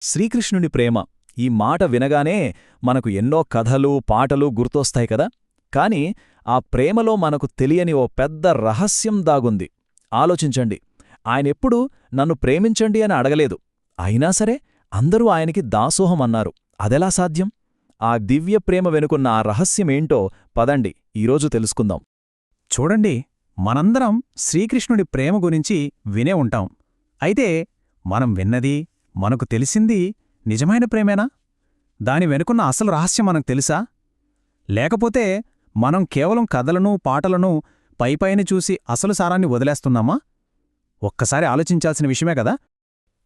శ్రీకృష్ణుని ప్రేమ ఈ మాట వినగానే మనకు ఎన్నో కథలు పాటలు గుర్తొస్తాయి కదా. కాని ఆ ప్రేమలో మనకు తెలియని ఓ పెద్ద రహస్యం దాగుంది. ఆలోచించండి, ఆయనెప్పుడూ నన్ను ప్రేమించండి అని అడగలేదు. అయినా సరే అందరూ ఆయనకి దాసోహమన్నారు. అదెలా సాధ్యం? ఆ దివ్య ప్రేమ వెనుకున్న ఆ రహస్యమేంటో పదండి ఈరోజు తెలుసుకుందాం. చూడండి, మనందరం శ్రీకృష్ణుడి ప్రేమ గురించి వినే ఉంటాం. అయితే మనం విన్నది, మనకు తెలిసింది నిజమైన ప్రేమేనా? దాని వెనుకున్న అసలు రహస్యం మనకు తెలుసా? లేకపోతే మనం కేవలం కథలను పాటలను పైపైన చూసి అసలు సారాన్ని వదిలేస్తున్నామా? ఒక్కసారి ఆలోచించాల్సిన విషయమే కదా.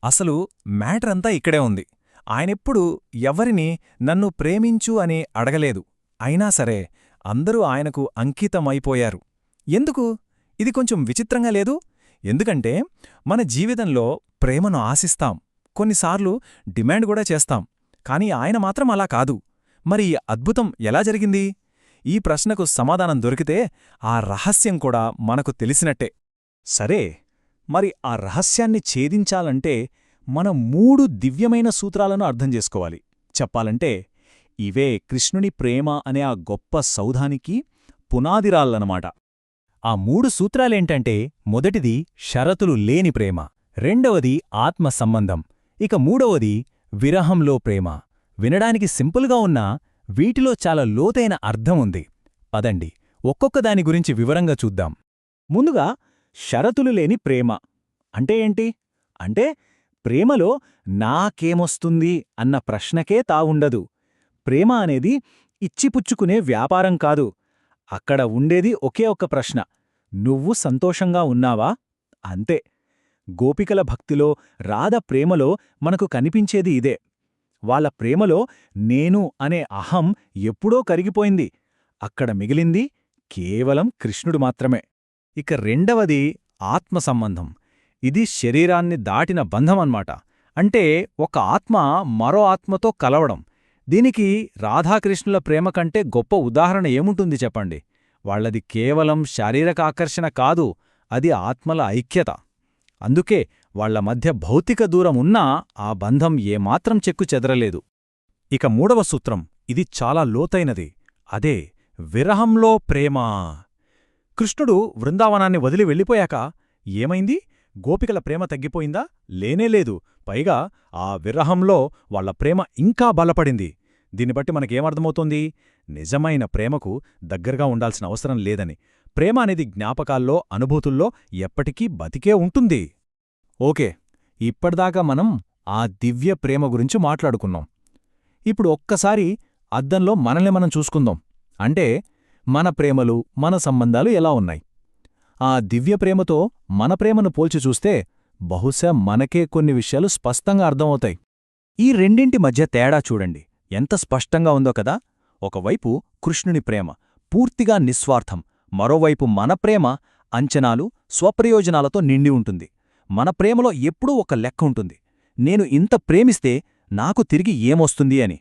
అసలు మ్యాటరంతా ఇక్కడే ఉంది. ఆయనెప్పుడూ ఎవరినీ నన్ను ప్రేమించు అని అడగలేదు. అయినా సరే అందరూ ఆయనకు అంకితమైపోయారు. ఎందుకు? ఇది కొంచెం విచిత్రంగా లేదు? ఎందుకంటే మన జీవితంలో ప్రేమను ఆశిస్తాం, కొన్నిసార్లు డిమాండ్ కూడా చేస్తాం. కాని ఆయన మాత్రం అలా కాదు. మరి ఈ అద్భుతం ఎలా జరిగింది? ఈ ప్రశ్నకు సమాధానం దొరికితే ఆ రహస్యం కూడా మనకు తెలిసినట్టే. సరే, మరి ఆ రహస్యాన్ని ఛేదించాలంటే మనం 3 దివ్యమైన సూత్రాలను అర్థం చేసుకోవాలి. చెప్పాలంటే ఇవే కృష్ణుని ప్రేమ అనే ఆ గొప్ప సౌధానికి పునాదిరాళ్ళనమాట. ఆ 3 సూత్రాలేంటంటే, మొదటిది షరతులు లేని ప్రేమ, రెండవది ఆత్మ సంబంధం, ఇక మూడవది విరహంలో ప్రేమ. వినడానికి సింపుల్గా ఉన్నా వీటిలో చాలా లోతైన అర్థం ఉంది. పదండి ఒక్కొక్క దాని గురించి వివరంగా చూద్దాం. ముందుగా షరతులు లేని ప్రేమ అంటే ఏంటి? అంటే ప్రేమలో నాకేమొస్తుంది అన్న ప్రశ్నకే తావుండదు. ప్రేమ అనేది ఇచ్చిపుచ్చుకునే వ్యాపారం కాదు. అక్కడ ఉండేది ఒకే ఒక్క ప్రశ్న: నువ్వు సంతోషంగా ఉన్నావా? అంతే. గోపికల భక్తిలో, రాధ ప్రేమలో మనకు కనిపించేది ఇదే. వాళ్ళ ప్రేమలో నేను అనే అహం ఎప్పుడో కరిగిపోయింది. అక్కడ మిగిలింది కేవలం కృష్ణుడు మాత్రమే. ఇక రెండవది ఆత్మసంబంధం. ఇది శరీరాన్ని దాటిన బంధమన్మాట. అంటే ఒక ఆత్మ మరో ఆత్మతో కలవడం. దీనికి రాధాకృష్ణుల ప్రేమ కంటే గొప్ప ఉదాహరణ ఏముంటుంది చెప్పండి? వాళ్లది కేవలం శారీరక ఆకర్షణ కాదు, అది ఆత్మల ఐక్యత. అందుకే వాళ్ల మధ్య భౌతిక దూరం ఉన్నా ఆ బంధం ఏమాత్రం చెక్కు చెదరలేదు. ఇక మూడవ సూత్రం, ఇది చాలా లోతైనది. అదే విరహంలో ప్రేమ. కృష్ణుడు బృందావనాన్ని వదిలి వెళ్ళిపోయాక ఏమైంది? గోపికల ప్రేమ తగ్గిపోయిందా? లేనేలేదు. పైగా ఆ విరహంలో వాళ్ల ప్రేమ ఇంకా బలపడింది. దీన్ని బట్టి మనకేమర్థమవుతోంది? నిజమైన ప్రేమకు దగ్గరగా ఉండాల్సిన అవసరం లేదని. ప్రేమ అనేది జ్ఞాపకాల్లో, అనుభూతుల్లో ఎప్పటికీ బతికే ఉంటుంది. ఓకే, ఇప్పటిదాకా మనం ఆ దివ్య ప్రేమ గురించి మాట్లాడుకున్నాం. ఇప్పుడు ఒక్కసారి అద్దంలో మనల్ని మనం చూసుకుందాం. అంటే మన ప్రేమలు, మన సంబంధాలు ఎలా ఉన్నాయి? ఆ దివ్య ప్రేమతో మన ప్రేమను పోల్చి చూస్తే బహుశా మనకే కొన్ని విషయాలు స్పష్టంగా అర్థమవుతాయి. ఈ రెండింటి మధ్య తేడా చూడండి, ఎంత స్పష్టంగా ఉందో కదా. ఒకవైపు కృష్ణుని ప్రేమ పూర్తిగా నిస్వార్థం, మరోవైపు మన ప్రేమ అంచనాలు, స్వప్రయోజనాలతో నిండి ఉంటుంది. మన ప్రేమలో ఎప్పుడూ ఒక లెక్క ఉంటుంది: నేను ఇంత ప్రేమిస్తే నాకు తిరిగి ఏమొస్తుంది అని.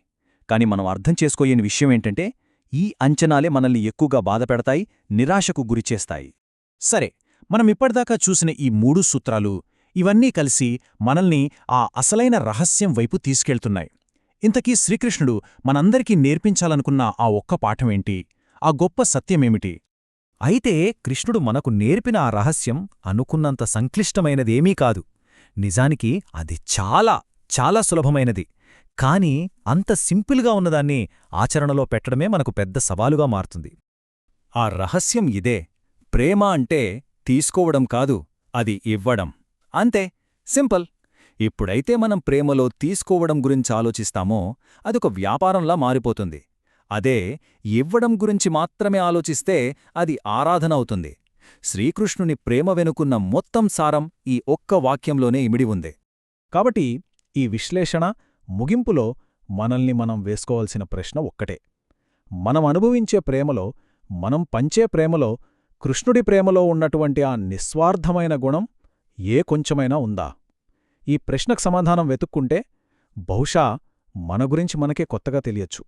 కాని మనం అర్థం చేసుకోలేని విషయమేంటంటే, ఈ అంచనాలే మనల్ని ఎక్కువగా బాధపెడతాయి, నిరాశకు గురిచేస్తాయి. సరే, మనమిప్పటిదాకా చూసిన ఈ 3 సూత్రాలు, ఇవన్నీ కలిసి మనల్ని ఆ అసలైన రహస్యం వైపు తీసుకెళ్తున్నాయి. ఇంతకీ శ్రీకృష్ణుడు మనందరికీ నేర్పించాలనుకున్న ఆ ఒక్క పాఠమేంటి? ఆ గొప్ప సత్యమేమిటి? అయితే కృష్ణుడు మనకు నేర్పిన ఆ రహస్యం అనుకున్నంత సంక్లిష్టమైనదేమీ కాదు. నిజానికి అది చాలా చాలా సులభమైనది. కాని అంత సింపుల్గా ఉన్నదాన్ని ఆచరణలో పెట్టడమే మనకు పెద్ద సవాలుగా మారుతుంది. ఆ రహస్యం ఇదే: ప్రేమ అంటే తీసుకోవడం కాదు, అది ఇవ్వడం. అంతే, సింపుల్. ఇప్పుడైతే మనం ప్రేమలో తీసుకోవడం గురించి ఆలోచిస్తామో అదొక వ్యాపారంలా మారిపోతుంది. అదే ఇవ్వడం గురించి మాత్రమే ఆలోచిస్తే అది ఆరాధన అవుతుంది. శ్రీకృష్ణుని ప్రేమ వెనుకున్న మొత్తం సారం ఈ ఒక్క వాక్యంలోనే ఇమిడి ఉంది. కాబట్టి ఈ విశ్లేషణ ముగింపులో మనల్ని మనం వేసుకోవాల్సిన ప్రశ్న ఒక్కటే: మనం అనుభవించే ప్రేమలో, మనం పంచే ప్రేమలో, కృష్ణుడి ప్రేమలో ఉన్నటువంటి ఆ నిస్వార్థమైన గుణం ఏ కొంచెమైనా ఉందా? ఈ ప్రశ్నకు సమాధానం వెతుక్కుంటే బహుశా మన గురించి మనకే కొత్తగా తెలియచ్చు.